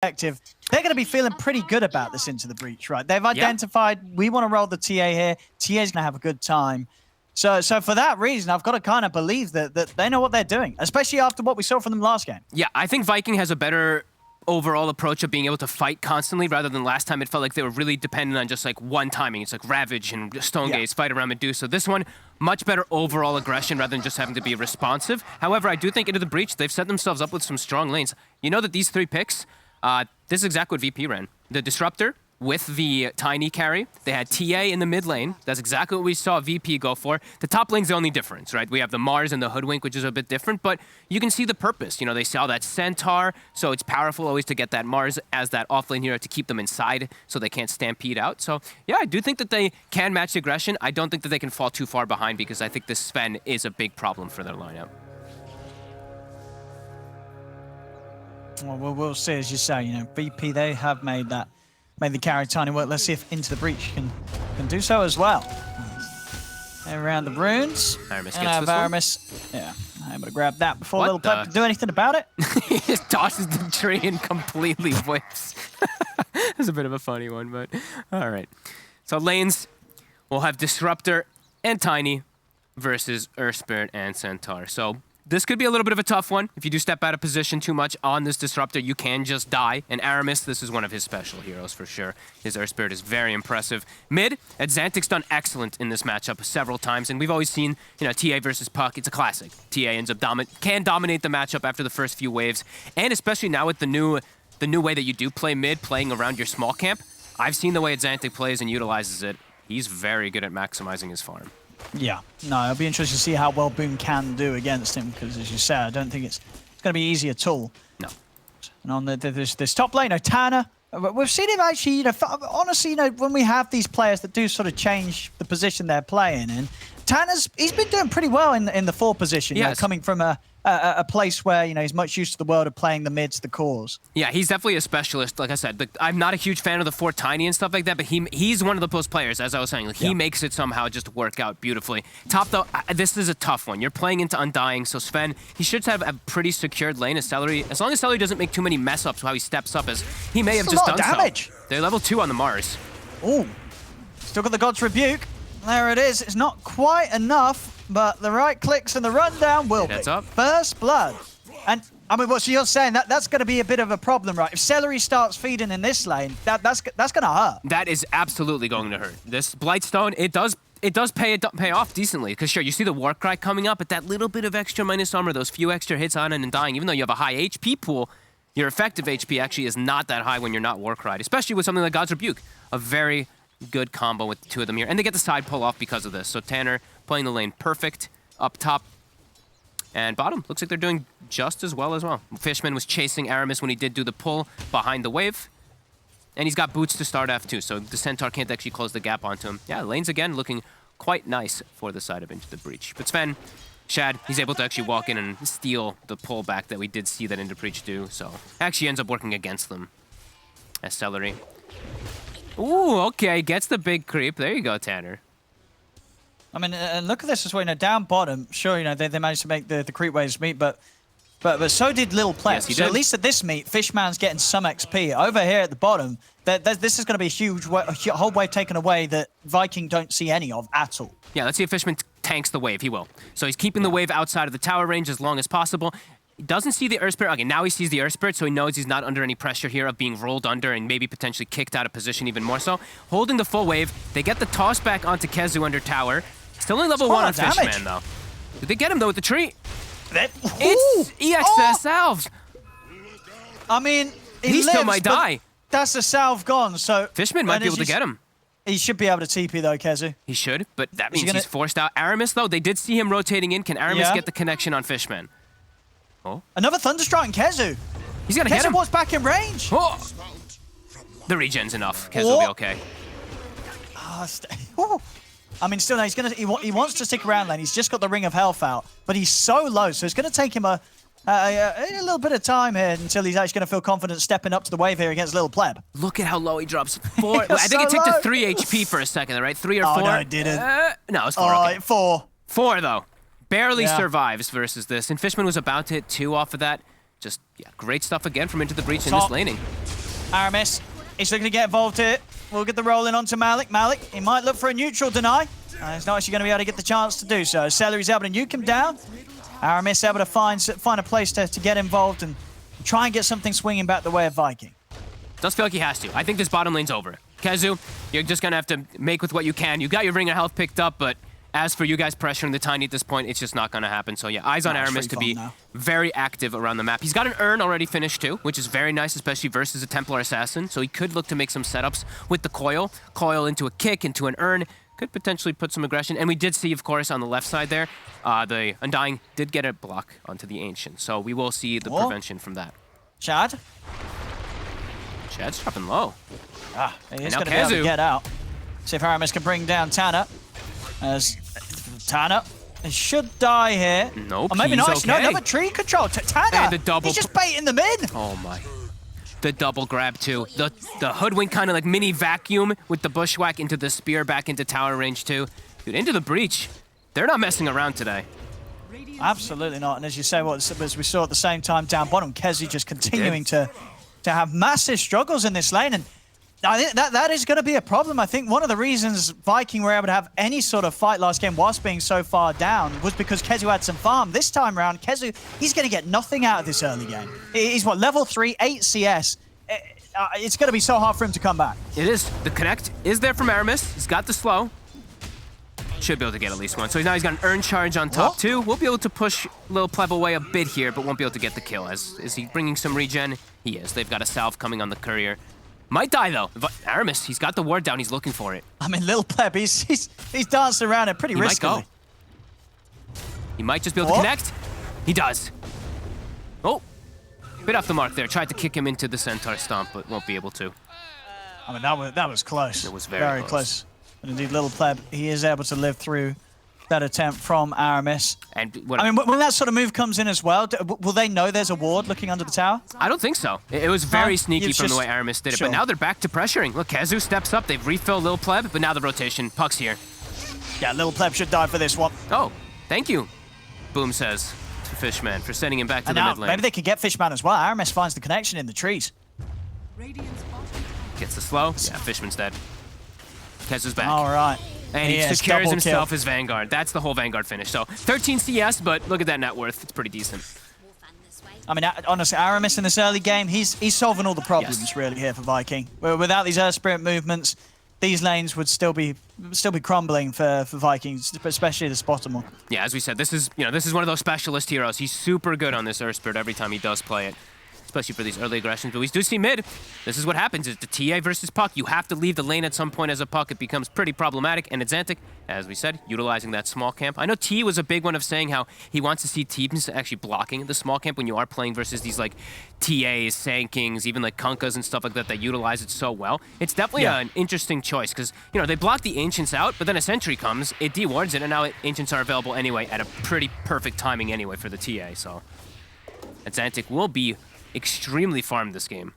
perspective, they're going to be feeling pretty good about this Into the Breach, right? They've identified, we want to roll the TA here. TA's going to have a good time. So for that reason, I've got to kind of believe that they know what they're doing, especially after what we saw from them last game. Yeah, I think Viking has a better overall approach of being able to fight constantly rather than last time it felt like they were really dependent on just like one timing. It's like Ravage and Stonegaze fight around Medusa. This one, much better overall aggression rather than just having to be responsive. However, I do think Into the Breach, they've set themselves up with some strong lanes. You know that these 3 picks, this is exactly what VP ran. The Disruptor with the Tiny carry. They had TA in the mid lane. That's exactly what we saw VP go for. The top lane's the only difference, right? We have the Mars and the Hoodwink, which is a bit different, but you can see the purpose. You know, they saw that Centaur, so it's powerful always to get that Mars as that offlane hero to keep them inside so they can't stampede out. So, yeah, I do think that they can match the aggression. I don't think that they can fall too far behind because I think this Sven is a big problem for their lineup. Well, we'll see, as you say, you know, VP, they have made the carry Tiny work. Let's see if Into the Breach can do so as well. Around the runes. Aramis and gets this Aramis, yeah, able to grab that before Little Pleb can do anything about it. He just tosses the tree and completely whips. That's a bit of a funny one, but all right. So lanes, we'll have Disruptor and Tiny versus Earth Spirit and Centaur. So this could be a little bit of a tough one. If you do step out of position too much on this Disruptor, you can just die. And Aramis, this is one of his special heroes for sure. His Earth Spirit is very impressive. Mid, Xantic's done excellent in this matchup several times, and we've always seen, you know, TA versus Puck. It's a classic. TA ends up can dominate the matchup after the first few waves, and especially now with the new way that you do play mid, playing around your small camp. I've seen the way Xantic plays and utilizes it. He's very good at maximizing his farm. Yeah, no, it'll be interesting to see how well Boom can do against him, because as you said, I don't think it's going to be easy at all. No. And on this top lane, Tanner, we've seen him actually, you know, honestly, you know, when we have these players that do sort of change the position they're playing in, he's been doing pretty well in the 4 position, you know, coming from a place where, you know, he's much used to the world of playing the mids, the cores. Yeah, he's definitely a specialist, like I said. But I'm not a huge fan of the 4 Tiny and stuff like that, but he's one of those players, as I was saying. Like, he makes it somehow just work out beautifully. Top, though, this is a tough one. You're playing into Undying, so Sven, he should have a pretty secured lane. As long as Celery doesn't make too many mess-ups while he steps up, as he may have just done so. They're level 2 on the Mars. Ooh, still got the God's Rebuke. There it is. It's not quite enough, but the right clicks and the rundown will be. Up. First blood. And, I mean, so you're saying that's going to be a bit of a problem, right? If Celery starts feeding in this lane, that's going to hurt. That is absolutely going to hurt. This Blightstone, it does pay off decently, because sure, you see the Warcry coming up, but that little bit of extra minus armor, those few extra hits on it and dying, even though you have a high HP pool, your effective HP actually is not that high when you're not Warcried, especially with something like God's Rebuke. A very good combo with the 2 of them here. And they get the side pull off because of this. So Tanner playing the lane perfect up top. And bottom, looks like they're doing just as well. Fishman was chasing Aramis when he did do the pull behind the wave. And he's got boots to start F2, so the Centaur can't actually close the gap onto him. Yeah, lanes again looking quite nice for the side of Into the Breach. But Sven, Shad, he's able to actually walk in and steal the pullback that we did see that Into the Breach do. So actually ends up working against them. As Celery. Ooh, okay, gets the big creep. There you go, Tanner. I mean, and look at this as well, you know, down bottom, sure, you know, they managed to make the creep waves meet, but so did Little Pleb. Yes, he so did. At least at this meet, Fishman's getting some XP. Over here at the bottom, this is going to be a whole wave taken away that Viking don't see any of at all. Yeah, let's see if Fishman tanks the wave. He will. So he's keeping the wave outside of the tower range as long as possible. He doesn't see the Earth Spirit. Okay, now he sees the Earth Spirit, so he knows he's not under any pressure here of being rolled under and maybe potentially kicked out of position even more so. Holding the full wave, they get the toss back onto Kezu under tower. Still only level 1 on Fishman, though. Did they get him, though, with the tree? It's EXS salves. I mean, he still might die. That's a salve gone, so... Fishman might be able to get him. He should be able to TP, though, Kezu. He should, but that means he's forced out. Aramis, though, they did see him rotating in. Can Aramis get the connection on Fishman? Oh. Another Thunderstrike in Kezu. He's gonna hit him. Kezu back in range. Oh. The regen's enough. Kezu will be okay. I mean, still, no, he wants to stick around lane. He's just got the Ring of Health out, but he's so low, so it's going to take him a little bit of time here until he's actually going to feel confident stepping up to the wave here against Little Pleb. Look at how low he drops. 4. I think it took to 3 HP for a second, right? 3 or 4? Oh, no, it didn't. No, it's 4. Okay. 4. 4, though. Barely survives versus this. And Fishman was about to hit 2 off of that. just, yeah, great stuff again from Into the Breach in Top. this laning. Aramis, he's looking to get involved here. We'll get the roll in onto Malik. Malik, he might look for a neutral deny. He's not actually going to be able to get the chance to do so. Celery's able to nuke him down. Aramis able to find a place to get involved and try and get something swinging back the way of Viking. Does feel like he has to. I think this bottom lane's over. Kezu, you're just going to have to make with what you can. You got your ring of health picked up, but as for you guys pressuring the Tiny at this point, it's just not going to happen. So yeah, eyes on Aramis to be very active around the map. He's got an urn already finished too, which is very nice, especially versus a Templar Assassin. So he could look to make some setups with the coil. Coil into a kick, into an urn. Could potentially put some aggression. And we did see, of course, on the left side there, the Undying did get a block onto the Ancient. So we will see the prevention from that. Chad? Chad's dropping low. He's going to be able to get out. See if Aramis can bring down Tanner. As Tanner should die here. Nope, or maybe not. okay. No, another tree control. Tanner, and the double. He's just baiting them in. Oh my. The double grab too. The hoodwink kind of like mini vacuum with the bushwhack into the spear back into tower range too. Dude, Into the Breach. They're not messing around today. Absolutely not. And as you say, as we saw at the same time down bottom, Kezi just continuing to have massive struggles in this lane. And I think that is going to be a problem. I think one of the reasons Viking were able to have any sort of fight last game whilst being so far down was because Kezu had some farm. This time around, Kezu, he's going to get nothing out of this early game. He's what, level 3, 8 CS. It's going to be so hard for him to come back. It is. The connect is there from Aramis. He's got the slow. Should be able to get at least one. So now he's got an urn charge on top too. We'll be able to push Lil Pleb away a bit here, but won't be able to get the kill. Is he bringing some regen? He is. They've got a salve coming on the courier. Might die though. Aramis, he's got the ward down. He's looking for it. I mean, Lil Pleb, he's dancing around it pretty riskily. Might go. He might just be able to connect. He does. Oh, bit off the mark there. Tried to kick him into the Centaur Stomp, but won't be able to. I mean, that was close. It was very close. But indeed, Little Pleb, he is able to live through that attempt from Aramis. And I mean, when that sort of move comes in as well, will they know there's a ward looking under the tower? I don't think so. It was very sneaky from the way Aramis did it. But now they're back to pressuring. Look, Kezu steps up. They've refilled Lil Pleb, but now the rotation. Puck's here. Yeah, Little Pleb should die for this one. Oh, thank you, Boom says to Fishman for sending him back to the mid lane. Maybe they could get Fishman as well. Aramis finds the connection in the trees. Gets the slow. Yeah, Fishman's dead. Kezu's back. All right. And he secures himself his Vanguard. That's the whole Vanguard finish. So 13 CS, but look at that net worth. It's pretty decent. I mean, honestly, Aramis in this early game, he's solving all the problems really here for Viking. Without these Earth Spirit movements, these lanes would still be crumbling for Vikings, especially this bottom one. Yeah, as we said, this is one of those specialist heroes. He's super good on this Earth Spirit every time he does play it, especially for these early aggressions. But we do see mid. This is what happens. It's the TA versus Puck. You have to leave the lane at some point as a Puck. It becomes pretty problematic. And it's Xantic, as we said, utilizing that small camp. I know T was a big one of saying how he wants to see teams actually blocking the small camp when you are playing versus these like TAs, Sankings, even like Kunkas and stuff like that that utilize it so well. It's definitely an interesting choice because, you know, they block the Ancients out, but then a Sentry comes, it dewards it, and now Ancients are available anyway at a pretty perfect timing anyway for the TA. So Xantic will be extremely farmed this game.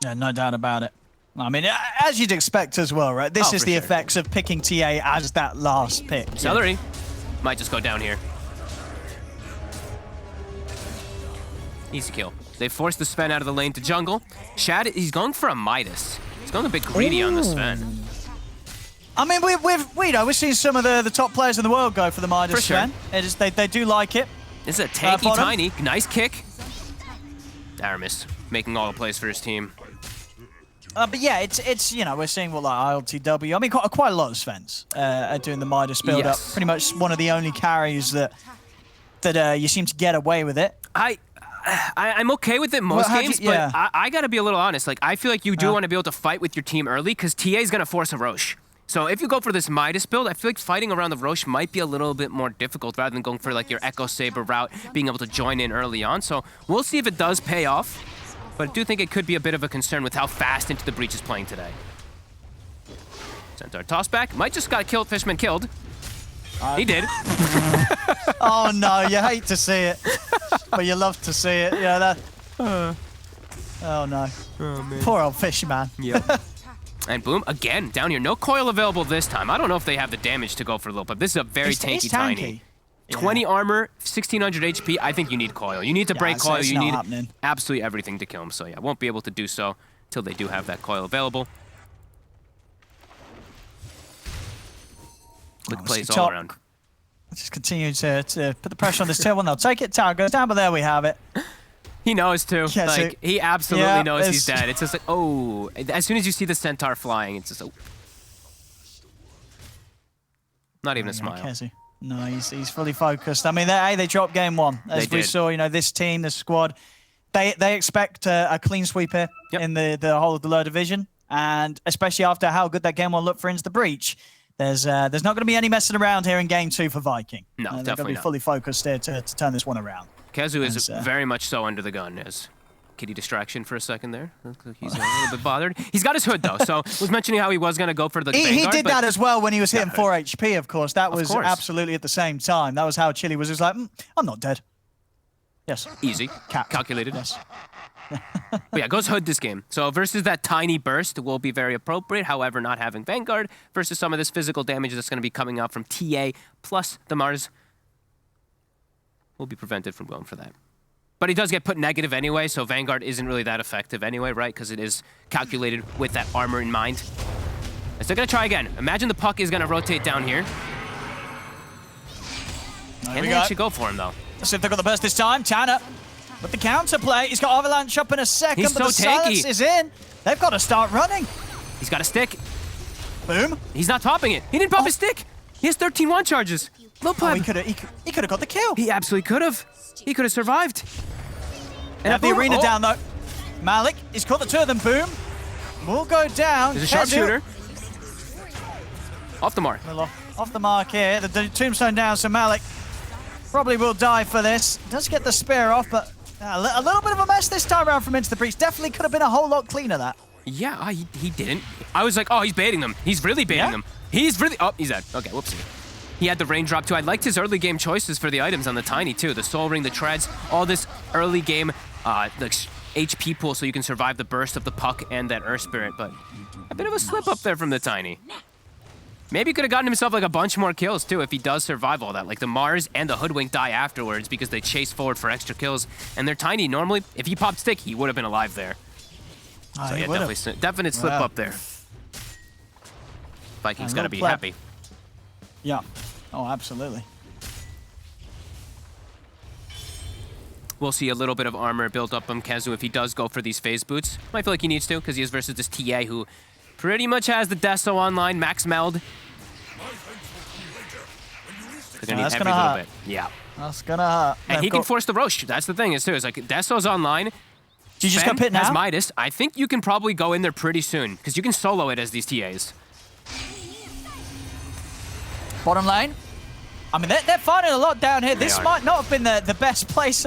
Yeah, no doubt about it. I mean, as you'd expect as well, right? This is the effects of picking TA as that last pick. Celery might just go down here. Easy kill. They forced the Sven out of the lane to jungle. Shad, he's going for a Midas. He's going a bit greedy on the Sven. I mean, we've seen some of the top players in the world go for the Midas Sven. They do like it. This is a tanky Tiny. Nice kick. Aramis making all the plays for his team. But yeah, it's you know, we're seeing what like ILTW. I mean, quite a lot of Svens are doing the Midas build up. Pretty much one of the only carries that you seem to get away with it. I'm okay with it most games, but I gotta be a little honest. Like, I feel like you do want to be able to fight with your team early because TA is gonna force a Roche. So if you go for this Midas build, I feel like fighting around the Roche might be a little bit more difficult rather than going for like your Echo Saber route, being able to join in early on. So we'll see if it does pay off, but I do think it could be a bit of a concern with how fast Into the Breach is playing today. Centaur tossback, might just got killed. Fishman killed. He did. Oh no, you hate to see it, but you love to see it. Yeah, that. Oh no. Oh man. Poor old Fishman. Yep. And Boom, again, down here. No coil available this time. I don't know if they have the damage to go for a little, but this is a very tanky Tiny. 20 armor, 1600 HP. I think you need coil. You need to break coil. It's You not need happening. absolutely everything to kill him. So yeah, won't be able to do so until they do have that coil available. Quick plays all around. Just continue to put the pressure on this tier 1. They'll take it. Tower goes down, but there we have it. He knows too. Yeah, like he absolutely yeah, knows he's dead. It's just like, oh, as soon as you see the centaur flying, it's just, oh. Not even a smile. Kezi. No, he's fully focused. I mean, they dropped game 1. As we saw, you know, this team, this squad, they expect a clean sweep here in the whole of the lower division, and especially after how good that game 1 looked for Into the Breach. There's not going to be any messing around here in game 2 for Viking. No, they're definitely going to be fully focused here to turn this one around. Kezu is very much so under the gun. As kitty distraction for a second there. Looks like he's a little bit bothered. He's got his hood though, so was mentioning how he was going to go for the Vanguard. He did that as well when he was hitting 4 HP, of course. That was absolutely at the same time. That was how Chili was just like, I'm not dead. Yes. Easy. Calculated. Yes. But yeah, goes hood this game. So versus that tiny burst will be very appropriate. However, not having Vanguard versus some of this physical damage that's going to be coming out from TA plus the Mars will be prevented from going for that. But he does get put negative anyway, so Vanguard isn't really that effective anyway, right? Because it is calculated with that armor in mind. And so they're going to try again. Imagine the puck is going to rotate down here. Can they actually go for him, though? Let's see if they've got the burst this time. Tanner with the counterplay. He's got Avalanche up in a second, He's but the so silence is in. They've got to start running. He's got a stick. Boom. He's not topping it. He didn't pop his stick. He has 13 one charges. Low pleb. He could have got the kill. He absolutely could have. He could have survived. And have the arena down, though. Malik, he's caught the 2 of them. Boom. Will go down. There's a sharpshooter. Off the mark. Off the mark here. The tombstone down, so Malik probably will die for this. Does get the spear off, but a little bit of a mess this time around from Into the Breach. Definitely could have been a whole lot cleaner, that. Yeah, he didn't. I was like, oh, he's baiting them. He's really baiting them. He's really... Oh, he's dead. Okay, whoopsie. He had the raindrop, too. I liked his early game choices for the items on the Tiny, too. The Soul Ring, the Treads, all this early game the HP pool so you can survive the burst of the puck and that Earth Spirit, but a bit of a slip up there from the Tiny. Maybe he could have gotten himself like a bunch more kills, too, if he does survive all that. Like the Mars and the Hoodwink die afterwards because they chase forward for extra kills. And they're Tiny. Normally, if he popped stick, he would have been alive there. So yeah, definite slip up there. Vikings got to be happy. Yeah. Oh, absolutely. We'll see a little bit of armor built up on Kezu if he does go for these phase boots. Might feel like he needs to because he is versus this TA who pretty much has the Deso online, max meld. They're gonna need every little bit. Yeah. That's gonna hurt. And he can force the Roche. That's the thing is too. It's like Deso's online. Do you just go pit now? Has Midas. I think you can probably go in there pretty soon because you can solo it as these TAs. Bottom lane. I mean, they're fighting a lot down here. This might not have been the best place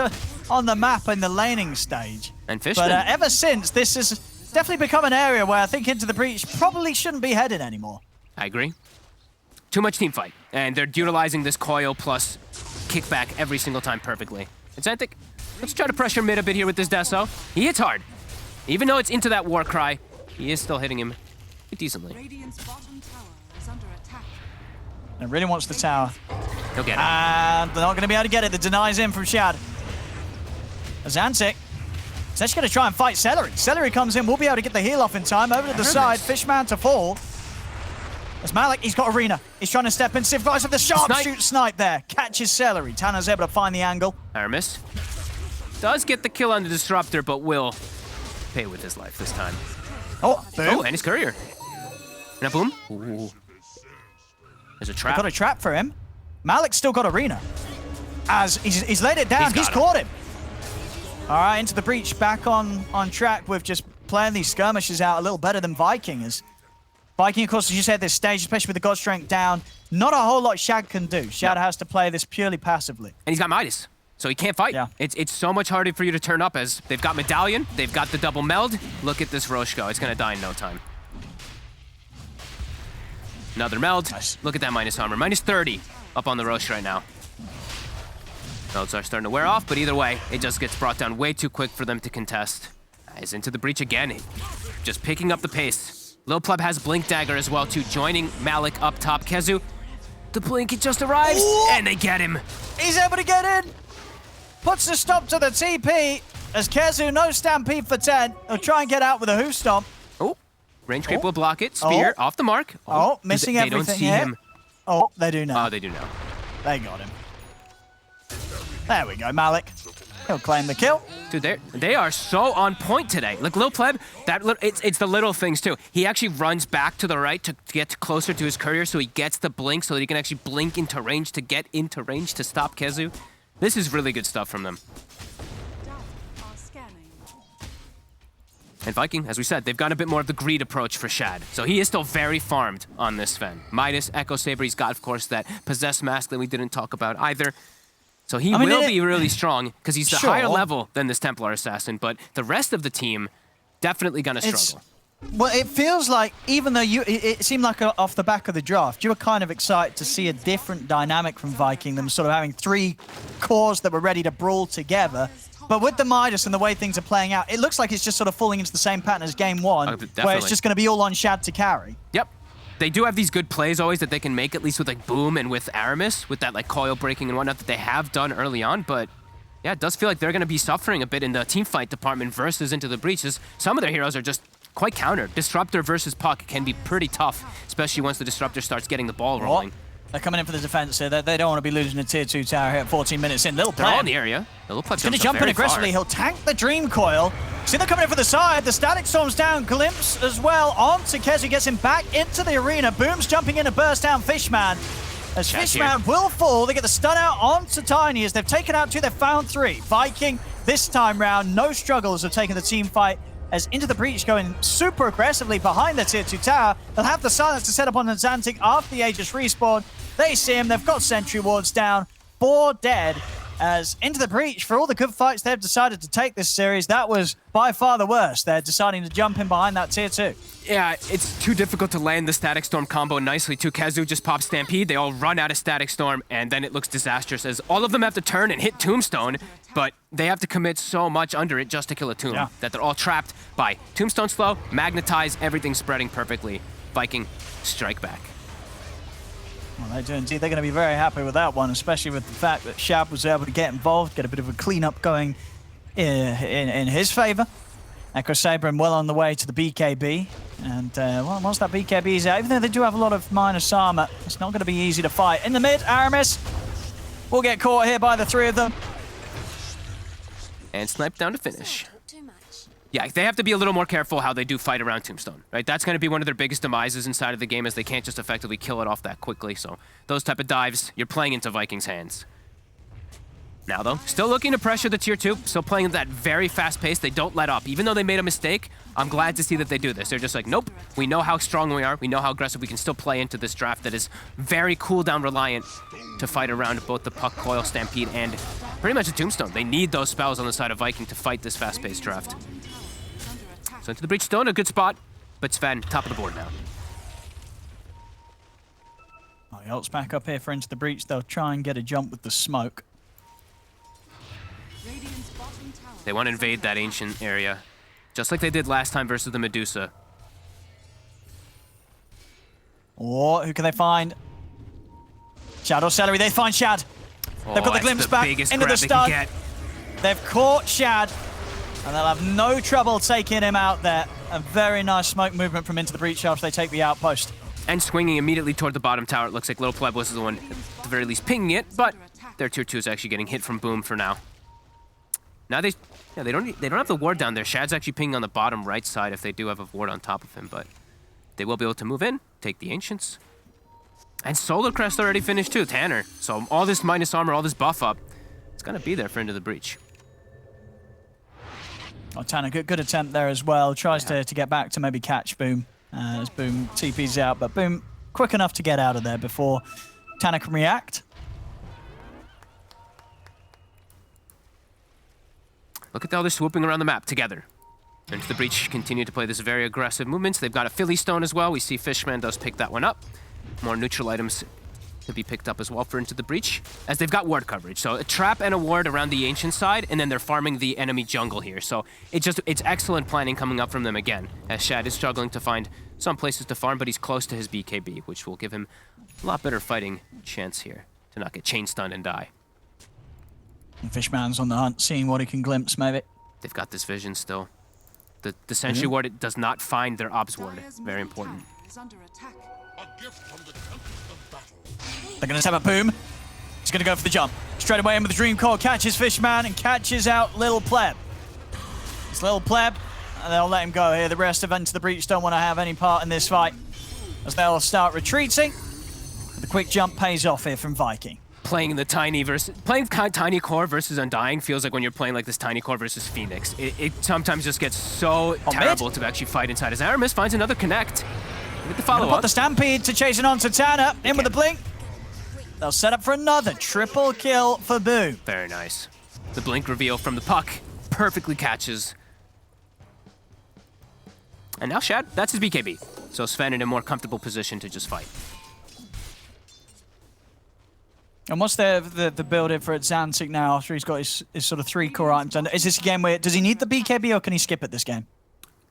on the map in the laning stage. And Fishman. But ever since, this has definitely become an area where I think Into the Breach probably shouldn't be headed anymore. I agree. Too much team fight. And they're utilizing this coil plus kickback every single time perfectly. It's Antic. Let's try to pressure mid a bit here with this Deso. He hits hard. Even though it's into that war cry, he is still hitting him decently. It really wants the tower. He'll get it. And they're not going to be able to get it. The denies in from Shad. Zantic is actually going to try and fight Celery. Celery comes in. We'll be able to get the heal off in time. Over to the side. Fishman to fall. As Malik, he's got Arena. He's trying to step in. Civ guys with the sharpshoot snipe there. Catches Celery. Tanner's able to find the angle. Aramis does get the kill on the Disruptor, but will pay with his life this time. Oh, boom. Oh, and his courier. And a boom. Ooh. There's a trap. Got a trap for him. Malik's still got Arena. As he's laid it down, he's caught him. All right, Into the Breach back on track with just playing these skirmishes out a little better than Viking. As Viking, of course, as you said, this stage, especially with the God Strength down, not a whole lot Shad can do. Shad has to play this purely passively. And he's got Midas, so he can't fight. Yeah. It's so much harder for you to turn up as they've got Medallion, they've got the double meld. Look at this Roche go. It's going to die in no time. Another meld. Nice. Look at that minus armor. Minus 30 up on the Roche right now. Melds are starting to wear off, but either way, it just gets brought down way too quick for them to contest. He's into the breach again. Just picking up the pace. Lil Pleb has Blink Dagger as well, too, joining Malik up top. Kezu The blink, it just arrives, Ooh. and they get him. He's able to get in. Puts a stop to the TP as KheZu, no stampede for 10. He'll try and get out with a hoof stomp. Oh, range creep will block it. Spear off the mark. Oh, missing everything. They don't see here. him. Oh, they do now. Oh, they do now. They got him. There we go, Malik. He'll claim the kill. Dude, they are so on point today. Like, Lil Pleb, it's the little things, too. He actually runs back to the right to get closer to his courier so he gets the blink so that he can actually blink into range to get into range to stop KheZu. This is really good stuff from them. And Viking, as we said, they've got a bit more of the greed approach for Shad. So he is still very farmed on this Sven. Midas, Echo Saber, he's got, of course, that Possessed Mask that we didn't talk about either. So he will be really strong because he's the higher level than this Templar Assassin, but the rest of the team definitely going to struggle. Well, it feels like, even though it seemed like off the back of the draft, you were kind of excited to see a different dynamic from Viking, them sort of having 3 cores that were ready to brawl together. But with the Midas and the way things are playing out, it looks like it's just sort of falling into the same pattern as Game 1, where it's just going to be all on Shad to carry. Yep. They do have these good plays always that they can make, at least with like Boom and with Aramis, with that like coil breaking and whatnot that they have done early on. But yeah, it does feel like they're going to be suffering a bit in the team fight department versus Into the Breach. Some of their heroes are just quite countered. Disruptor versus Puck can be pretty tough, especially once the Disruptor starts getting the ball rolling. They're coming in for the defense here. They don't want to be losing a tier 2 tower here at 14 minutes in. Little They're all in the area. Little Pleb going to jump in aggressively. He'll tank the Dream Coil. See them coming in for the side. The Static Storm's down. Glimpse as well onto KheZu. Gets him back into the arena. Boom's jumping in to burst down Fishman. As Fishman will fall, they get the stun out onto Tiny. As they've taken out 2, they've found 3. Viking this time round, no struggles of taking the team fight. As Into the Breach going super aggressively behind the tier 2 tower. They'll have the silence to set up on the Zantic after the Aegis respawn. They see him, they've got sentry wards down, 4 dead. As Into the Breach, for all the good fights they've decided to take this series, that was by far the worst. They're deciding to jump in behind that tier 2. Yeah, it's too difficult to land the Static Storm combo nicely too. KheZu just pops Stampede, they all run out of Static Storm, and then it looks disastrous as all of them have to turn and hit Tombstone, but they have to commit so much under it just to kill a Tomb that they're all trapped by Tombstone slow, Magnetize, everything spreading perfectly. Viking, strike back. Well, they do indeed. They're going to be very happy with that one, especially with the fact that Shab was able to get involved, get a bit of a cleanup going in his favor. Echo Saber well on the way to the BKB. And well, once that BKB is out, even though they do have a lot of minus armor, it's not going to be easy to fight. In the mid, Aramis will get caught here by the 3 of them. And sniped down to finish. Yeah, they have to be a little more careful how they do fight around Tombstone, right? That's going to be one of their biggest demises inside of the game, as they can't just effectively kill it off that quickly. So those type of dives, you're playing into Vikings' hands. Now, though, still looking to pressure the tier 2, still playing at that very fast pace. They don't let up. Even though they made a mistake, I'm glad to see that they do this. They're just like, nope, we know how strong we are. We know how aggressive we can still play into this draft that is very cooldown reliant to fight around both the Puck, Coil, Stampede, and pretty much a Tombstone. They need those spells on the side of Viking to fight this fast-paced draft. So Into the Breach still in a good spot, but Sven, top of the board now. Oh, the ult's back up here for Into the Breach. They'll try and get a jump with the smoke. They want to invade that ancient area, just like they did last time versus the Medusa. Or who can they find? Shad or Celery, they find Shad. They've got the glimpse back into the stun. They've caught Shad, and they'll have no trouble taking him out there. A very nice smoke movement from Into the Breach after they take the outpost. And swinging immediately toward the bottom tower. It looks like Little Pleb was the one, at the very least, pinging it, but their tier 2 is actually getting hit from Boom for now. Now they don't have the ward down there. Shad's actually pinging on the bottom right side if they do have a ward on top of him, but they will be able to move in, take the Ancients. And Solar Crest already finished too, Tanner. So all this minus armor, all this buff up, it's gonna be there for Into the Breach. Oh, Tanner, good attempt there as well. Tries to get back to maybe catch Boom as Boom TP's out, but Boom quick enough to get out of there before Tanner can react. Look at how they're swooping around the map together. Into the Breach continue to play this very aggressive movements. They've got a Philly Stone as well. We see Fishman does pick that one up. More neutral items to be picked up as well for Into the Breach, as they've got ward coverage. So a trap and a ward around the Ancient side, and then they're farming the enemy jungle here. So it's excellent planning coming up from them again, as Shad is struggling to find some places to farm, but he's close to his BKB, which will give him a lot better fighting chance here to not get chain stunned and die. And Fishman's on the hunt, seeing what he can glimpse, maybe. They've got this vision still. The Sentry ward, it does not find their Obs ward. Very important. They're going to have a boom. He's going to go for the jump. Straight away in with the Dream Core, catches Fishman and catches out Lil Pleb. It's Lil Pleb, and they'll let him go here. The rest of Into the Breach don't want to have any part in this fight, as they'll start retreating. The quick jump pays off here from Viking. Playing Tiny Core versus Undying feels like when you're playing like this Tiny Core versus Phoenix. It sometimes just gets so terrible to actually fight inside. As Aramis finds another connect. With the follow-up. Put the Stampede to chasing on to Tanner. In with the blink. They'll set up for another triple kill for Boo. Very nice. The blink reveal from the puck perfectly catches. And now Shad, that's his BKB. So Sven in a more comfortable position to just fight. And what's the build-in for Xantic now after he's got his sort of 3 core items? And is this a game where, does he need the BKB or can he skip it this game?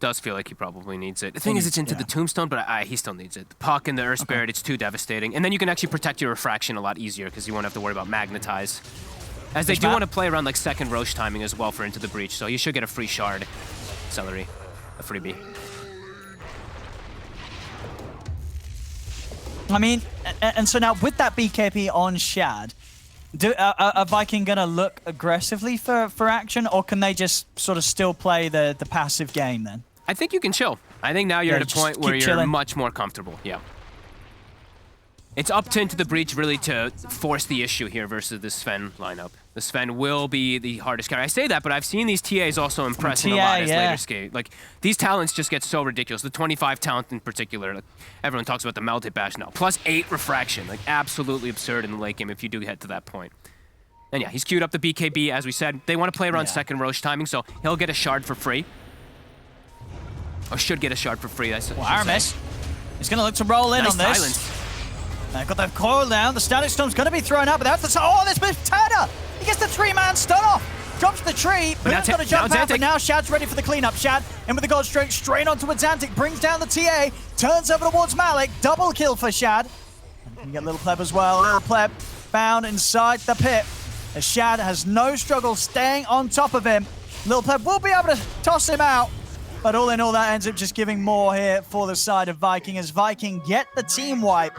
Does feel like he probably needs it. The thing is, it's into the Tombstone, but he still needs it. The puck and the Earth Spirit, it's too devastating. And then you can actually protect your refraction a lot easier because you won't have to worry about magnetize. As they do want to play around like second Roche timing as well for Into the Breach, so you should get a free shard. Celery, a freebie. I mean, and so now with that BKB on Shad, are Viking going to look aggressively for action, or can they just sort of still play the passive game then? I think you can chill. I think now you're at a point where you're much more comfortable. Yeah. It's up to Into the Breach really to force the issue here versus the Sven lineup. The Sven will be the hardest carry. I say that, but I've seen these TAs also impress in a lot as later skate. Like, these talents just get so ridiculous. The 25 talent in particular, like, everyone talks about the Melted Bash now. Plus 8 refraction, like absolutely absurd in the late game if you do get to that point. And yeah, he's queued up the BKB, as we said. They want to play around second Roche timing, so he'll get a shard for free. Or should get a shard for free, I should say. Aramis, he's going to look to roll in on this. Silence. Got the coil down. The Static Storm's going to be thrown out, but that's the... Oh, this moves Tanner! He gets the 3-man stun off. Drops the tree. Boom's got to jump out, but now Shad's ready for the cleanup. Shad in with the God Stroke, straight onto Xantic, brings down the TA, turns over towards Malik. Double kill for Shad. And you get Little Pleb as well. Little Pleb found inside the pit. As Shad has no struggle staying on top of him. Little Pleb will be able to toss him out. But all in all, that ends up just giving more here for the side of Viking, as Viking get the team wipe.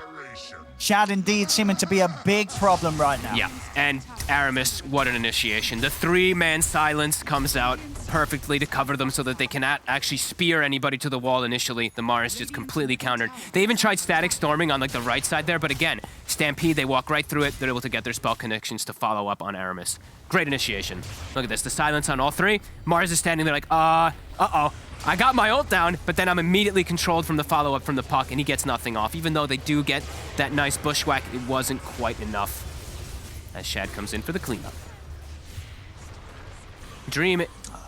Shad indeed seeming to be a big problem right now. Yeah, and Aramis, what an initiation. The 3-man silence comes out perfectly to cover them so that they cannot actually spear anybody to the wall initially. The Mars just completely countered. They even tried static storming on like the right side there, but again, Stampede, they walk right through it. They're able to get their spell connections to follow up on Aramis. Great initiation. Look at this, the silence on all 3. Mars is standing there like, uh-oh. I got my ult down, but then I'm immediately controlled from the follow-up from the puck, and he gets nothing off. Even though they do get that nice bushwhack, it wasn't quite enough. As Shad comes in for the cleanup. Dream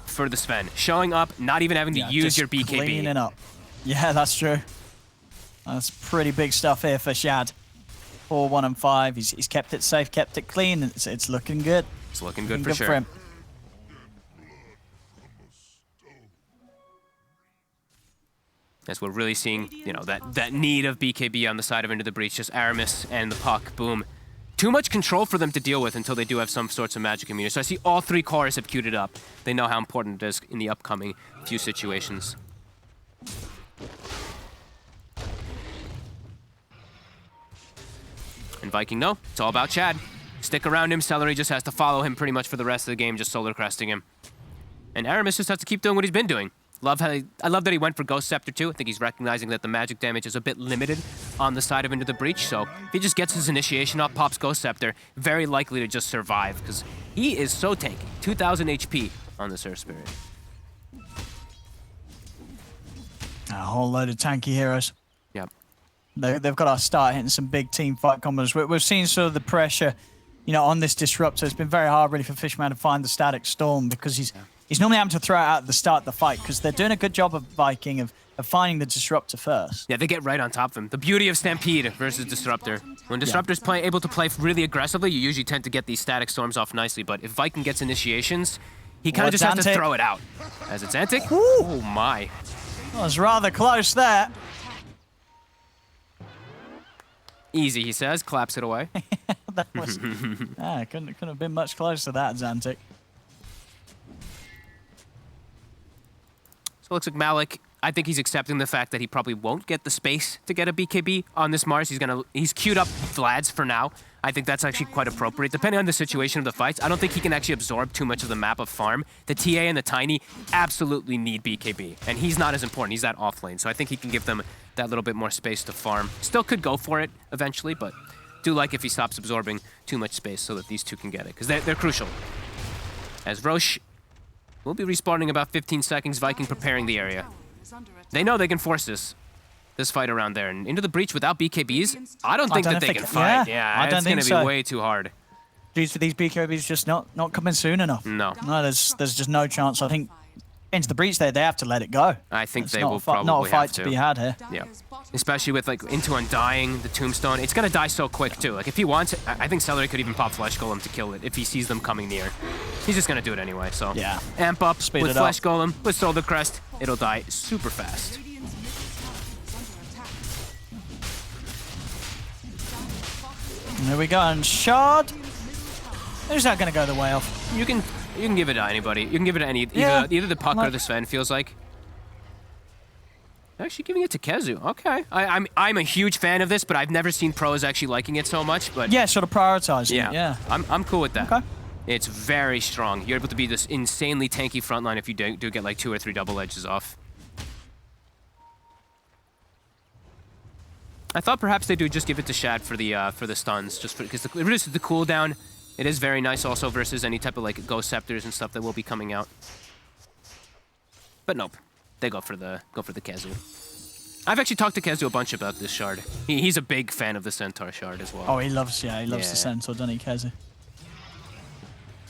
for the Sven. Showing up, not even having to use your BKB. Cleaning up. Yeah, that's true. That's pretty big stuff here for Shad. 4, 1, and 5. He's kept it safe, kept it clean. It's looking good. It's looking good for sure. Him. As we're really seeing, you know, that need of BKB on the side of Into the Breach, just Aramis and the puck, boom. Too much control for them to deal with until they do have some sorts of magic immunity. So I see all 3 cores have queued it up. They know how important it is in the upcoming few situations. And Viking, no, it's all about Chad. Stick around him, Celery just has to follow him pretty much for the rest of the game, just solar cresting him. And Aramis just has to keep doing what he's been doing. I love that he went for Ghost Scepter too. I think he's recognizing that the magic damage is a bit limited on the side of Into the Breach. So if he just gets his initiation up, pops Ghost Scepter, very likely to just survive because he is so tanky. 2,000 HP on this Earth Spirit. A whole load of tanky heroes. Yep. They've got to start hitting some big team fight combos. We've seen sort of the pressure, you know, on this Disruptor. It's been very hard really for Fishman to find the Static Storm because he's normally having to throw it out at the start of the fight because they're doing a good job of Viking of of finding the Disruptor first. Yeah, they get right on top of him. The beauty of Stampede versus Disruptor. When Disruptor's able to play really aggressively, you usually tend to get these static storms off nicely, but if Viking gets initiations, he kind of just has to throw it out. As it's Antic. Oh my. That was rather close there. Easy, he says, claps it away. That was... couldn't have been much closer to that, Zantic. So it looks like Malik, I think he's accepting the fact that he probably won't get the space to get a BKB on this Mars. He's queued up Vlad's for now. I think that's actually quite appropriate. Depending on the situation of the fights, I don't think he can actually absorb too much of the map of farm. The TA and the Tiny absolutely need BKB, and he's not as important. He's that off lane, so I think he can give them that little bit more space to farm. Still could go for it eventually, but do like if he stops absorbing too much space so that these two can get it, because they're crucial. As Roche will be respawning about 15 seconds, Viking preparing the area. They know they can force this fight around there. And into the breach without BKBs, I don't think that they can fight. Yeah, it's going to be way too hard. These BKBs just not coming soon enough. No. No, there's just no chance. I think into the breach there, they have to let it go. I think they not will probably not a fight have to be had here. Yeah. Especially with like into Undying, the Tombstone. It's going to die so quick too. Like if he wants it, I think Celery could even pop Flesh Golem to kill it if he sees them coming near. He's just going to do it anyway, so. Yeah. Amp up Speed with it Flesh up. Golem, with Solar Crest. It'll die super fast. There we go, and Shard. Who's that going to go the way off? You can give it to anybody. You can give it to any either the Puck or the Sven. Feels like. Actually, giving it to Kezu. Okay, I'm a huge fan of this, but I've never seen pros actually liking it so much. But yeah, sort of prioritizing yeah, it. Yeah, I'm cool with that. Okay. It's very strong. You're able to be this insanely tanky frontline if you do get like 2 or 3 double edges off. I thought perhaps they do just give it to Shad for the stuns, just because it reduces the cooldown. It is very nice also versus any type of like Ghost Scepters and stuff that will be coming out. But nope, they go for the Kezu. I've actually talked to Kezu a bunch about this shard. He's a big fan of the Centaur shard as well. Oh, he loves the Centaur, doesn't he, Kezu?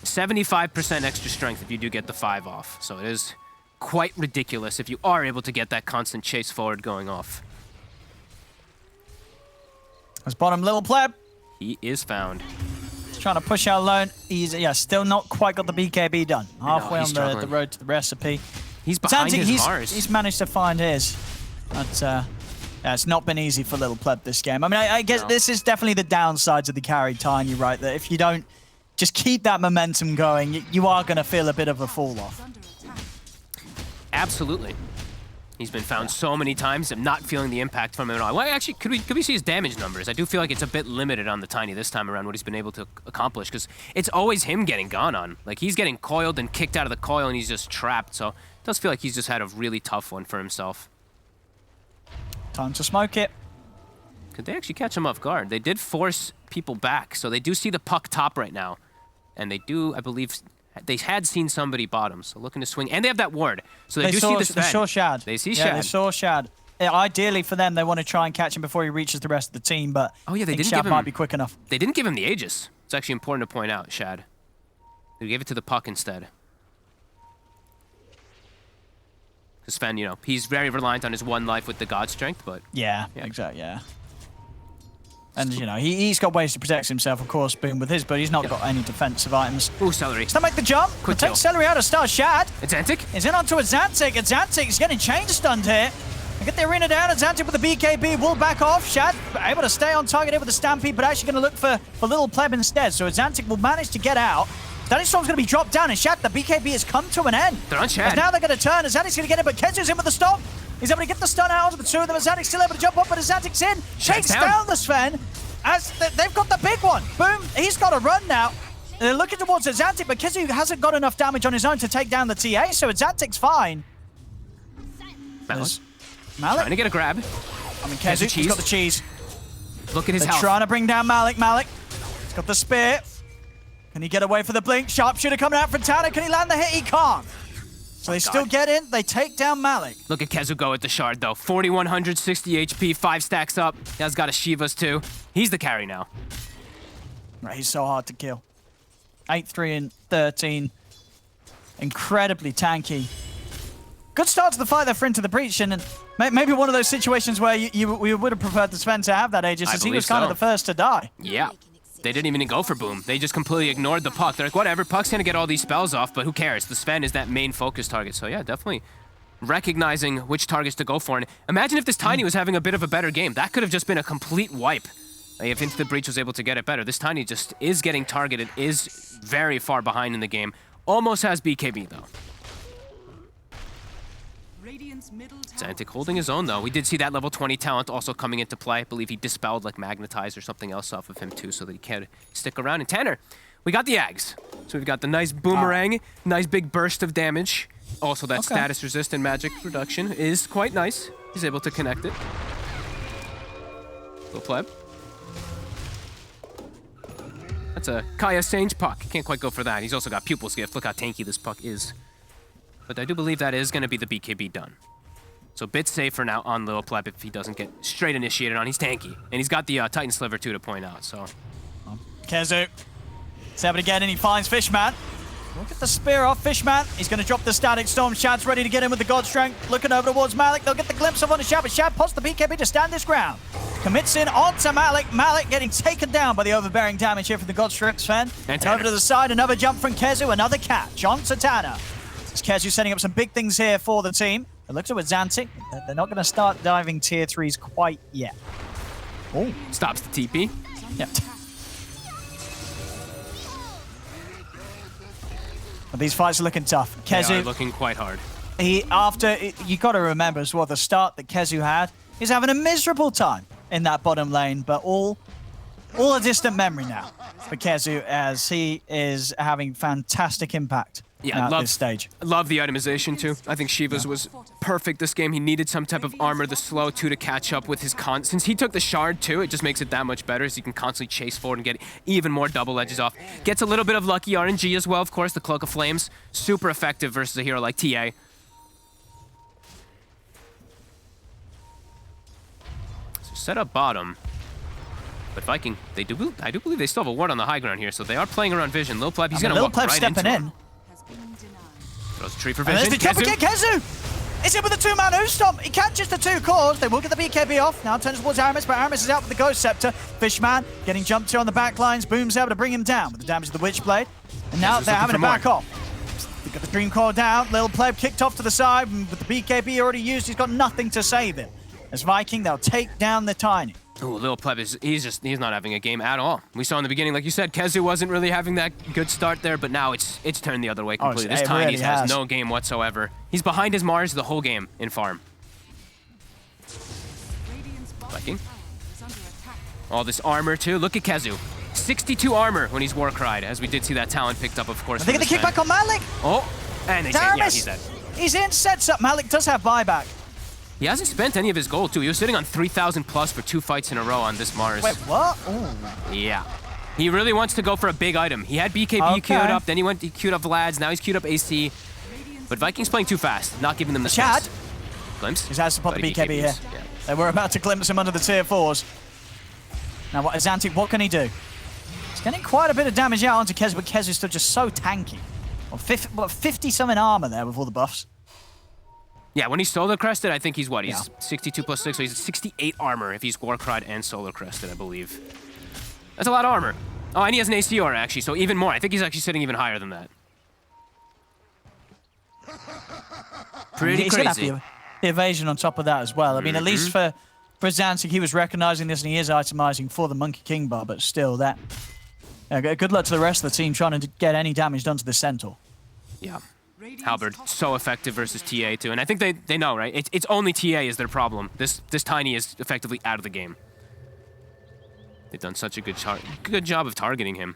75% extra strength if you do get the 5 off. So it is quite ridiculous if you are able to get that constant chase forward going off. That's bottom little pleb. He is found. He's trying to push out alone. He's still not quite got the BKB done. Halfway on the road to the recipe. He's behind his Mars. He's managed to find his. But it's not been easy for little pleb this game. I mean, I guess this is definitely the downsides of the carry Tiny, right? That if you don't just keep that momentum going, you are going to feel a bit of a fall off. Absolutely. He's been found so many times. I'm not feeling the impact from him at all. Well, actually, could we see his damage numbers? I do feel like it's a bit limited on the Tiny this time around, what he's been able to accomplish, because it's always him getting gone on. Like, he's getting coiled and kicked out of the coil, and he's just trapped. So it does feel like he's just had a really tough one for himself. Time to smoke it. Could they actually catch him off guard? They did force people back, so they do see the Puck top right now. And they do, I believe, they had seen somebody bottom, so looking to swing. And they have that ward, so they do see the Sven. They saw Shad. They see Yeah, Shad. they saw Shad. Ideally for them, they want to try and catch him before he reaches the rest of the team, but oh, yeah, they didn't Shad give him, might be quick enough. They didn't give him the Aegis. It's actually important to point out, Shad. They gave it to the Puck instead. Because Sven, you know, he's very reliant on his 1 life with the God Strength, but... Yeah. Exactly, yeah. And, you know, he's got ways to protect himself, of course, Boom with his, but he's not got any defensive items. Ooh, Celery. Does that make the jump? Quick Take Celery out of Star Shad. It's Antic. He's in onto a Zantic. Zantic is getting chain stunned here. They get the arena down, and Zantic with the BKB will back off. Shad able to stay on target here with the Stampede, but actually going to look for Little Pleb instead. So Zantic will manage to get out. Danny Storm's going to be dropped down, and Shad, the BKB has come to an end. They're on Shad. As now they're going to turn, and Zantic's going to get it, but Kezu's in with the stop. He's able to get the stun out of the 2 of them, and Zantic's still able to jump up, but as Zantic's in, takes down the Sven. As they've got the big one. Boom, he's got to run now. They're looking towards Zantic, but Kezu hasn't got enough damage on his own to take down the TA, so Zantic's fine. Malik Malik? trying to get a grab. I mean, Kezu, he's got the cheese. Look at his They're health. trying to bring down Malik. He's got the spear. Can he get away for the blink? Sharpshooter coming out from Tanner. Can he land the hit? He can't. So they still get in. They take down Malik. Look at Kezu go with the shard, though. 4,160 HP, 5 stacks up. He's got a Shivas, too. He's the carry now. Right, he's so hard to kill. 8, 3, and 13. Incredibly tanky. good start to the fight there for Into the Breach, and maybe one of those situations where we would have preferred the Sven to have that Aegis, as he was kind of the first to die. Yeah. They didn't even go for boom. They just completely ignored the puck. They're like, whatever, puck's gonna get all these spells off, but who cares? The Sven is that main focus target. So yeah, definitely recognizing which targets to go for. And imagine if this Tiny was having a bit of a better game. That could have just been a complete wipe. If Into the Breach was able to get it better. This Tiny just is getting targeted, is very far behind in the game. Almost has BKB though. Zantic holding his own though. We did see that level 20 talent also coming into play. I believe he dispelled like Magnetize or something else off of him too so that he can stick around. And Tanner, we got the Ags. So we've got the nice boomerang, nice big burst of damage. Also that status resistant magic reduction is quite nice. He's able to connect it. Little pleb. That's a Kaya Sange puck. Can't quite go for that. He's also got Pupil's Gift. Look how tanky this puck is. But I do believe that is going to be the BKB done. So a bit safer now on Lil Pleb if he doesn't get straight initiated on. He's tanky. And he's got the Titan Sliver too to point out, so. Kezu. He's able to get in. He finds Fishman. Look at the spear off Fishman. He's going to drop the Static Storm. Shad's ready to get in with the God Strength. Looking over towards Malik. They'll get the glimpse of on the Shad, but Shad pots the BKB to stand his ground. Commits in onto Malik. Malik getting taken down by the overbearing damage here from the God Strength Sven. And over to the side, another jump from Kezu. Another catch on Satana. Kezu setting up some big things here for the team. It looks like with Zantic, they're not going to start diving tier 3s quite yet. Oh, stops the TP. Yep. But these fights are looking tough. Kezu They are looking quite hard. You got to remember as well, the start that Kezu had, he's having a miserable time in that bottom lane, but all a distant memory now for Kezu as he is having fantastic impact. Yeah, at this stage. Love the itemization too. I think Shiva's was perfect this game. He needed some type of armor, the slow too, to catch up with his Since he took the shard too, it just makes it that much better as he can constantly chase forward and get even more double edges off. Gets a little bit of lucky RNG as well, of course, the Cloak of Flames. Super effective versus a hero like TA. So set up bottom. But Viking, I do believe they still have a ward on the high ground here, so they are playing around vision. Lil Pleb, he's gonna walk right into him. Throws a tree for vision. And there's the jump again, Kezu! Is it with the two-man O-Stomp? He catches the two cores. They will get the BKB off. Now turns towards Aramis, but Aramis is out with the Ghost Scepter. Fishman getting jumped to on the back lines. Boom's able to bring him down with the damage of the Witchblade. And now they're having to back off. They've got the Dream Core down. Lil Pleb kicked off to the side. And with the BKB already used, he's got nothing to save it. As Viking, they'll take down the Tiny. Ooh, Lil Pleb he's not having a game at all. We saw in the beginning, like you said, Kezu wasn't really having that good start there, but now it's turned the other way completely. This Tiny really has no game whatsoever. He's behind his Mars the whole game in farm. Viking. All this armor too. Look at Kezu. 62 armor when he's Warcried, as we did see that talent picked up, of course. They get the kickback on Malik. Oh, and they say, yeah, he's dead. He's in, sets up. Malik does have buyback. He hasn't spent any of his gold, too. He was sitting on 3,000 plus for 2 fights in a row on this Mars. Wait, what? Ooh. Yeah. He really wants to go for a big item. He had BKB queued up, then he queued up Vlad's, now he's queued up AC. But Viking's playing too fast, not giving them the Shad. space. Glimpse. He's has to put the BKB here. Yeah. They were about to glimpse him under the tier 4s. Now, Zantic, what can he do? He's getting quite a bit of damage out onto Kezu, but Kezu's still just so tanky. Well, 50-something armor there with all the buffs. Yeah, when he's Solar Crested, I think he's what? He's 62 plus 6, so he's 68 armor if he's Warcried and Solar Crested, I believe. That's a lot of armor. Oh, and he has an AC aura, actually, so even more. I think he's actually sitting even higher than that. Pretty crazy. He's gonna have the evasion on top of that as well. I mean, at least for Zantic, he was recognizing this and he is itemizing for the Monkey King bar, but still, that. Good luck to the rest of the team trying to get any damage done to the Centaur. Yeah. Halberd, so effective versus TA too, and I think they know, right? It's only TA is their problem. This Tiny is effectively out of the game. They've done such a good job of targeting him.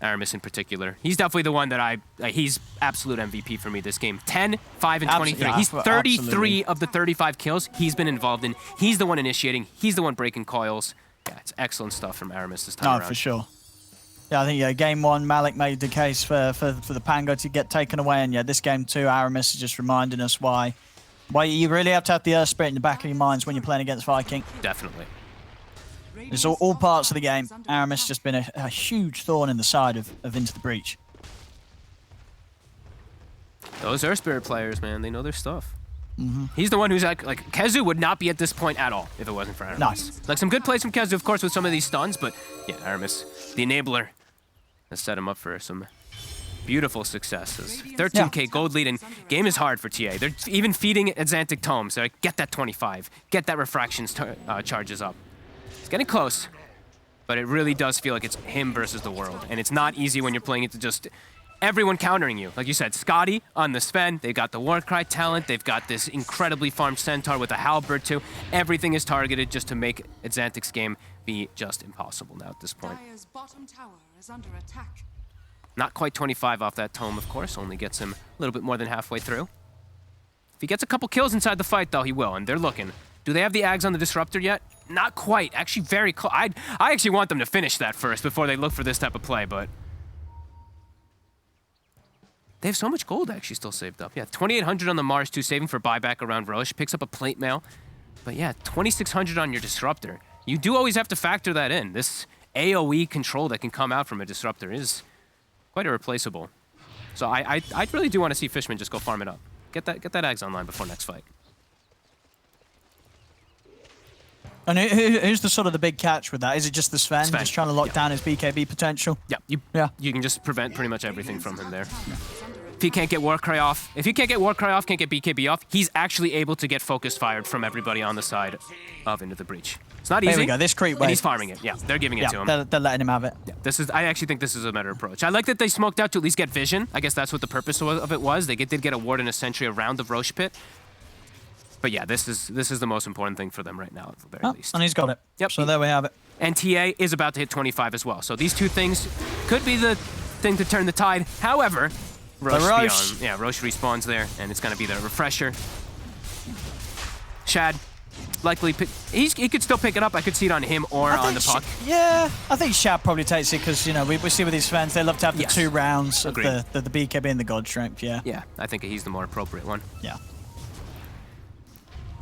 Aramis in particular, he's definitely the one that he's absolute MVP for me this game. 10, 5, and 23. He's 33 of the 35 kills he's been involved in. He's the one initiating. He's the one breaking coils. Yeah, it's excellent stuff from Aramis this time around. For sure. Yeah, I think game 1, Malik made the case for the Pango to get taken away, and this game 2, Aramis is just reminding us why you really have to have the Earth Spirit in the back of your minds when you're playing against Viking. Definitely. It's all parts of the game. Aramis has just been a huge thorn in the side of Into the Breach. Those Earth Spirit players, man, they know their stuff. He's the one who's like Kezu would not be at this point at all if it wasn't for Aramis. Nice. Like some good plays from Kezu, of course, with some of these stuns, but yeah, Aramis, the enabler, has set him up for some beautiful successes. 13K gold lead, and game is hard for TA. They're even feeding Xantic Tomes. They're like, get that 25, get that refractions charges up. It's getting close, but it really does feel like it's him versus the world, and it's not easy when you're playing it to just everyone countering you. Like you said, Scotty on the Sven, they've got the Warcry talent, they've got this incredibly farmed Centaur with a Halberd too. Everything is targeted just to make Xantic's game be just impossible now at this point. Dire's bottom tower is under attack. Not quite 25 off that tome, of course, only gets him a little bit more than halfway through. If he gets a couple kills inside the fight, though, he will, and they're looking. Do they have the Ags on the Disruptor yet? Not quite. Actually, very close. I actually want them to finish that first before they look for this type of play, but they have so much gold actually still saved up. Yeah, 2,800 on the Mars, too, saving for buyback around Roche. Picks up a plate mail. But yeah, 2,600 on your Disruptor. You do always have to factor that in. This AoE control that can come out from a Disruptor is quite irreplaceable. So I really do want to see Fishman just go farm it up. Get that Ags online before next fight. And who's the sort of the big catch with that? Is it just the Sven, just trying to lock down his BKB potential? Yeah, you can just prevent pretty much everything from him there. If he can't get Warcry off, can't get BKB off, he's actually able to get focus fired from everybody on the side of Into the Breach. It's not easy. There we go, this creep wave. And he's farming it. Yeah, they're giving it to him. They're letting him have it. Yeah, I actually think this is a better approach. I like that they smoked out to at least get vision. I guess that's what the purpose of it was. They did get a ward and a sentry around the Roche pit. But yeah, this is the most important thing for them right now, at the very least. And he's got it. Yep. So there we have it. And TA is about to hit 25 as well. So these two things could be the thing to turn the tide. However, Roche respawns there, and it's going to be the refresher. Shad, likely, he could still pick it up. I could see it on him or on the puck. Yeah, I think Shad probably takes it because, you know, we see with these fans, they love to have the 2 rounds of the BKB and the God Strength, Yeah, I think he's the more appropriate one. Yeah.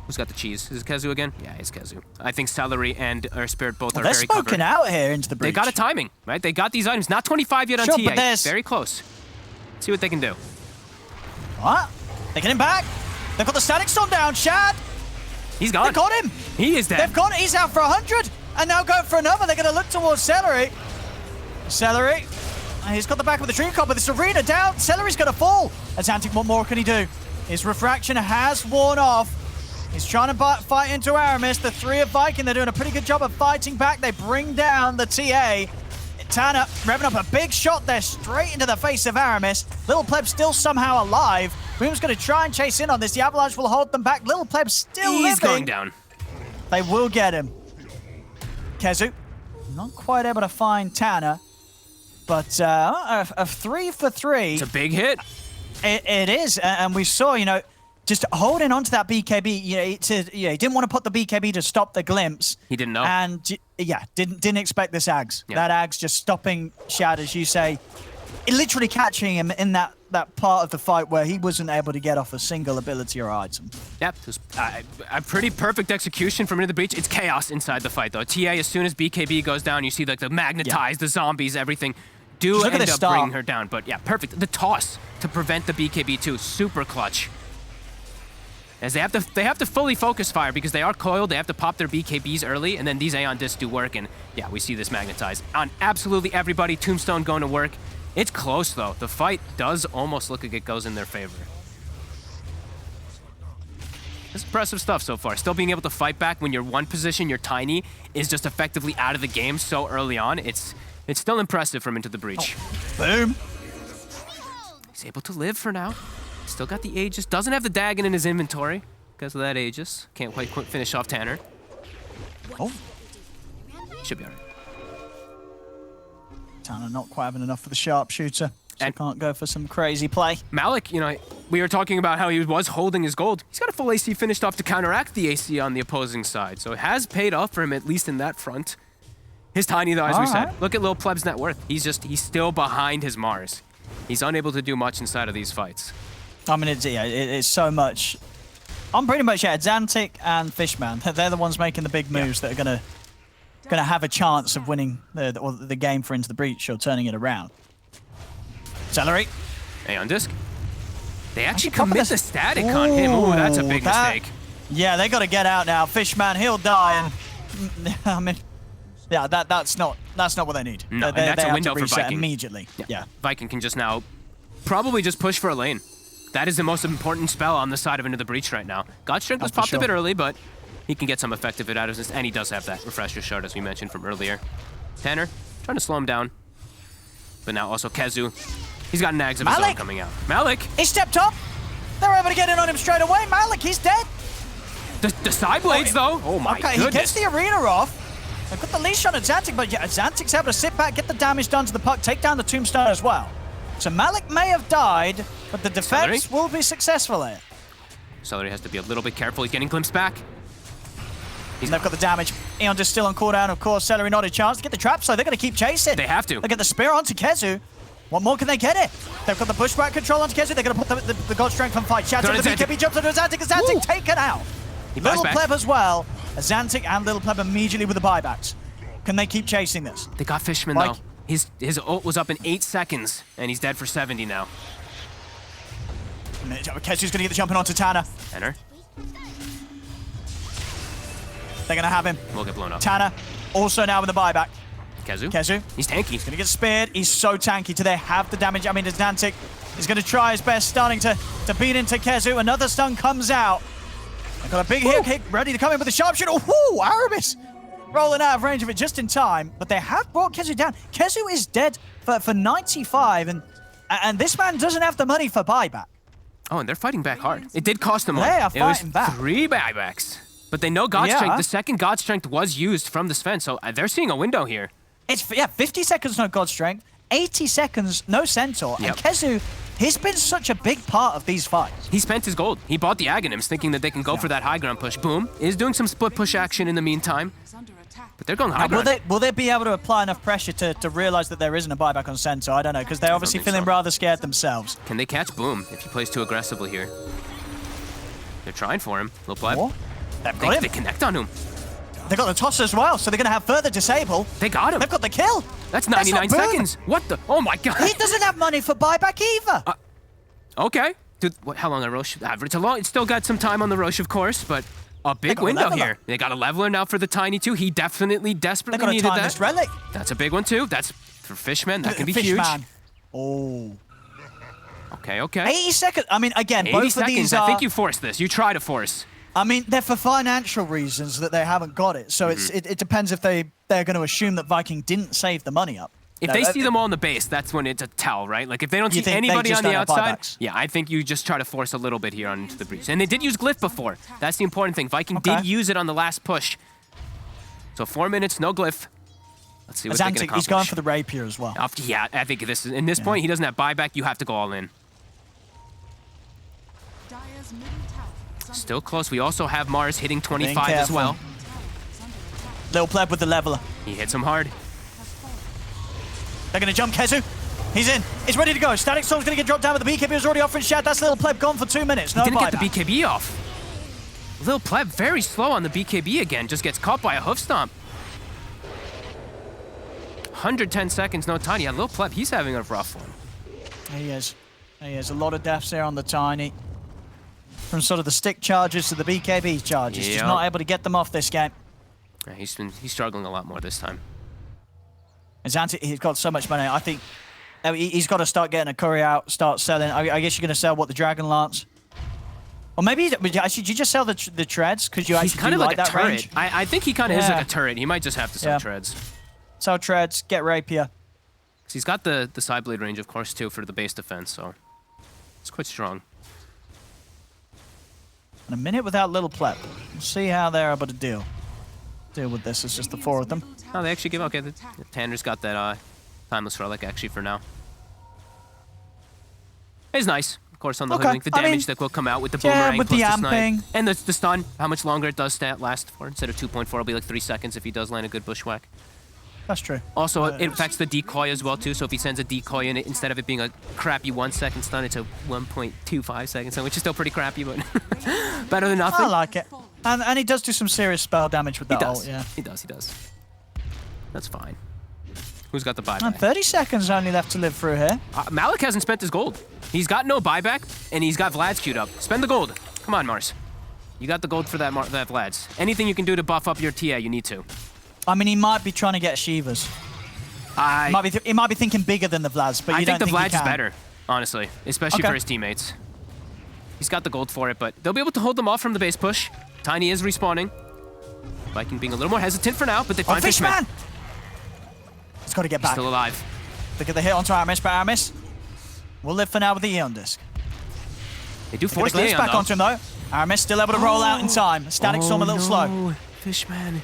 Who's got the cheese? Is it Kezu again? Yeah, it's Kezu. I think Celery and Earth Spirit both are they're very covered. smoking out here into the breach. They got a timing, right? They got these items. Not 25 yet on Sure, TA. but there's... Very close. See what they can do. What? Taking him back. They've got the Static Storm down. Shad. He's gone. They got him. He is dead. They've got it. He's out for 100. And now going for another. They're going to look towards Celery. Celery. He's got the back of the Dream Cop, but this arena down. Celery's going to fall. Xantic, what more can he do? His refraction has worn off. He's trying to fight into Aramis. The 3 of Viking, they're doing a pretty good job of fighting back. They bring down the TA. Tana revving up a big shot there straight into the face of Aramis. Little Pleb still somehow alive. Boom's going to try and chase in on this. The Avalanche will hold them back. Little Pleb still living. He's going down. They will get him. Kezu, not quite able to find Tana. But a 3 for 3. It's a big hit. It is. And we saw, you know, just holding onto that BKB, he didn't want to put the BKB to stop the glimpse. He didn't know. And yeah, didn't expect this Ags. Yeah. That Ags just stopping Shad, as you say, literally catching him in that part of the fight where he wasn't able to get off a single ability or item. Yep, it was a pretty perfect execution from Into the Breach. It's chaos inside the fight, though. TA, as soon as BKB goes down, you see like the magnetize, the zombies, everything do end up bringing her down. But yeah, perfect. The toss to prevent the BKB too, super clutch. As they have to fully focus fire because they are coiled. They have to pop their BKBs early, and then these Aeon discs do work. And yeah, we see this magnetize on absolutely everybody. Tombstone going to work. It's close though. The fight does almost look like it goes in their favor. It's impressive stuff so far. Still being able to fight back when your one position, you're tiny, is just effectively out of the game so early on. It's still impressive from Into the Breach. Boom. He's able to live for now. Still got the Aegis. Doesn't have the Dagon in his inventory because of that Aegis. Can't quite finish off Tanner. Oh. Should be all right. Tanner not quite having enough for the sharpshooter. So can't go for some crazy play. Malik, you know, we were talking about how he was holding his gold. He's got a full AC finished off to counteract the AC on the opposing side. So it has paid off for him, at least in that front. His tiny, though, as we said. Look at Lil Pleb's net worth. He's still behind his Mars. He's unable to do much inside of these fights. I mean, it's so much. I'm pretty much Xantic and Fishman. They're the ones making the big moves that are gonna have a chance of winning the game for Into the Breach or turning it around. Celery. Aeon disc. They actually commit the static on him. Ooh, that's a big mistake. Yeah, they got to get out now. Fishman, he'll die. And I mean, yeah, that's not what they need. No, they and that's a have window to for reset Viking. immediately. Yeah. Viking can just now probably just push for a lane. That is the most important spell on the side of Into the Breach right now. God Strength was popped a bit early, but he can get some effective out of this, and he does have that refresher shard, as we mentioned from earlier. Tanner, trying to slow him down. But now also Kezu. He's got nags of his own coming out. Malik! He stepped up! They're able to get in on him straight away. Malik, he's dead! The side blades, though? Oh my goodness. He gets the arena off. They've got the leash on Azantic, but yeah, Azantic's able to sit back, get the damage done to the puck, take down the tombstone as well. So Malik may have died, but the defense will be successful here. Celery has to be a little bit careful. He's getting glimpsed back. They've got the damage. Eon just still on cooldown, of course. Celery not a chance to get the trap, so they're going to keep chasing. They have to. They get the spear onto Kezu. What more can they get it? They've got the pushback control onto Kezu. They're going to put the God Strength on fight. Shouts at the BKB, jumps onto Azantic. Azantic taken out. Little Pleb as well. Azantic and Little Pleb immediately with the buybacks. Can they keep chasing this? They got Fishman, though. His ult was up in 8 seconds, and he's dead for 70 now. Kezu's going to get the jumping onto Tanner. Tanner. They're going to have him. We'll get blown up. Tanner also now with the buyback. Kezu. He's tanky. He's going to get speared. He's so tanky. Do they have the damage? I mean, Azantic is going to try his best, starting to beat into Kezu. Another stun comes out. They've got a big hit kick ready to come in with a sharpshooter. Woo! Aramis rolling out of range of it just in time. But they have brought Kezu down. Kezu is dead for 95, and this man doesn't have the money for buyback. Oh, and they're fighting back hard. It did cost them one. They are fighting back. 3 buybacks. But they know God Strength. The second God Strength was used from this fence, so they're seeing a window here. It's 50 seconds no God Strength, 80 seconds no Centaur, and Kezu, he's been such a big part of these fights. He spent his gold. He bought the Aghanims thinking that they can go for that high ground push. Boom. Is doing some split push action in the meantime. But they're going high ground. Will they be able to apply enough pressure to realize that there isn't a buyback on Centaur? I don't know, because they're obviously feeling rather scared themselves. Can they catch Boom if he plays too aggressively here? They're trying for him. Little Pleb. They've got him. They connect on him. They got the toss as well, so they're going to have further disable. They got him. They've got the kill. That's 99 seconds. What the? Oh my god. He doesn't have money for buyback either. Okay. Dude, how long a Roche? It's still got some time on the Roche, of course, but a big window here. They got a leveler now for the Tiny 2. He definitely desperately needed that. This relic. That's a big one too. That's for Fishman. That can be huge. Oh. Okay. 80 seconds. I mean, again, 80 both seconds. of these are... I think you force this. You try to force. I mean, they're for financial reasons that they haven't got it. So it depends if they're going to assume that Viking didn't save the money up. If they see them all in the base, that's when it's a tell, right? Like if they don't see anybody on the outside, yeah, I think you just try to force a little bit here onto the breach. And they did use Glyph before. That's the important thing. Viking did use it on the last push. So 4 minutes, no Glyph. Let's see what they can accomplish. He's going for the rapier as well. Yeah, I think in this point, he doesn't have buyback. You have to go all in. Still close. We also have Mars hitting 25 as well. Little Pleb with the leveler. He hits him hard. They're going to jump Kezu. He's in. He's ready to go. Static Storm's going to get dropped down, but the BKB was already offering Shad. That's Little Pleb gone for 2 minutes. No he didn't buyback. get the BKB off. Little Pleb very slow on the BKB again. Just gets caught by a hoof stomp. 110 seconds, no Tiny. Yeah, Little Pleb, he's having a rough one. He is. A lot of deaths there on the Tiny. From sort of the stick charges to the BKB charges. Just not able to get them off this game. Yeah, he's struggling a lot more this time. He's got so much money. I think he's got to start getting a curry out, start selling. I guess you're going to sell, the Dragon Lance? Or maybe, should you just sell the treads? Because you actually kind of like that a turret. range? I think he kind of is like a turret. He might just have to sell treads. Sell treads, get rapier. He's got the side blade range, of course, too, for the base defense, so it's quite strong. And a minute without Little Pleb. We'll see how they're able to deal with this. It's just the 4 of them. Oh, they actually give... Okay, the Tanner's got that Timeless Relic, actually, for now. It's nice. Of course, on the hoodwink, the damage that will come out with the boomerang with plus the the snipe. amping. And the stun, how much longer it does last for. Instead of 2.4, it'll be like 3 seconds if he does land a good bushwhack. That's true. Also, it affects the decoy as well, too. So if he sends a decoy in it, instead of it being a crappy 1 second stun, it's a 1.25 second stun, which is still pretty crappy, but better than nothing. I like it. And he does do some serious spell damage with that ult, yeah. He does. That's fine. Who's got the And buyback? 30 seconds only left to live through here. Malik hasn't spent his gold. He's got no buyback, and he's got Vlad's queued up. Spend the gold. Come on, Mars. You got the gold for that Vlad's. Anything you can do to buff up your TA, you need to. I mean, he might be trying to get Shivas. He might be thinking bigger than the Vlad's, but I think the Vlad's he is can. better, honestly, especially Okay. for his teammates. He's got the gold for it, but they'll be able to hold them off from the base push. Tiny is respawning. Viking being a little more hesitant for now, but they Oh, find Fishman. He's got to get He's back. still alive. Look at the hit onto Aramis, but Aramis will live for now with the Eon disc. They do Get force the the glitch Aeon, back though. onto him, though. Aramis still able to roll out in time. Static Storm a little slow. Fishman.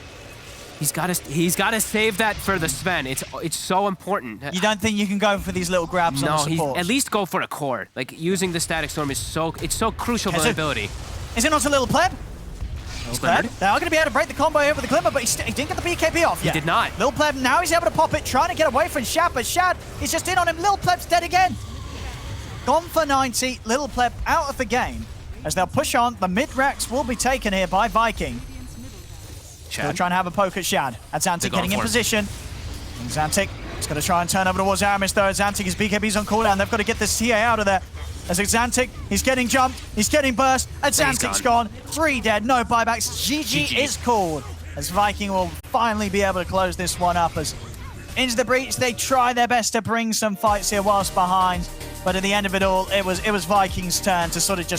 He's got to save that for the Sven. It's so important. You don't think you can go for these little grabs on No, the support? at least go for a core. Like using the Static Storm is so crucial for the ability. Is it not a little pleb? Splintered. They are going to be able to break the combo here with the Glimmer, but he didn't get the BKB off yet. He did not. Lil Pleb, now he's able to pop it, trying to get away from Shad, but Shad is just in on him. Lil Pleb's dead again. Gone for 90. Little Pleb out of the game. As they'll push on, the mid-Rex will be taken here by Viking. They'll Chad. try and have a poke at Shad. At They're Xantic going getting in for it. position. And Xantic is going to try and turn over towards Aramis, though. Xantic, his BKB's on cooldown. They've got to get this TA out of there. As Xantic, he's getting jumped, he's getting burst, and And he's Xantic's gone. 3 dead, no buybacks. GG is called. As Viking will finally be able to close this one up. As into the breach, they try their best to bring some fights here whilst behind. But at the end of it all, it was Viking's turn to sort of just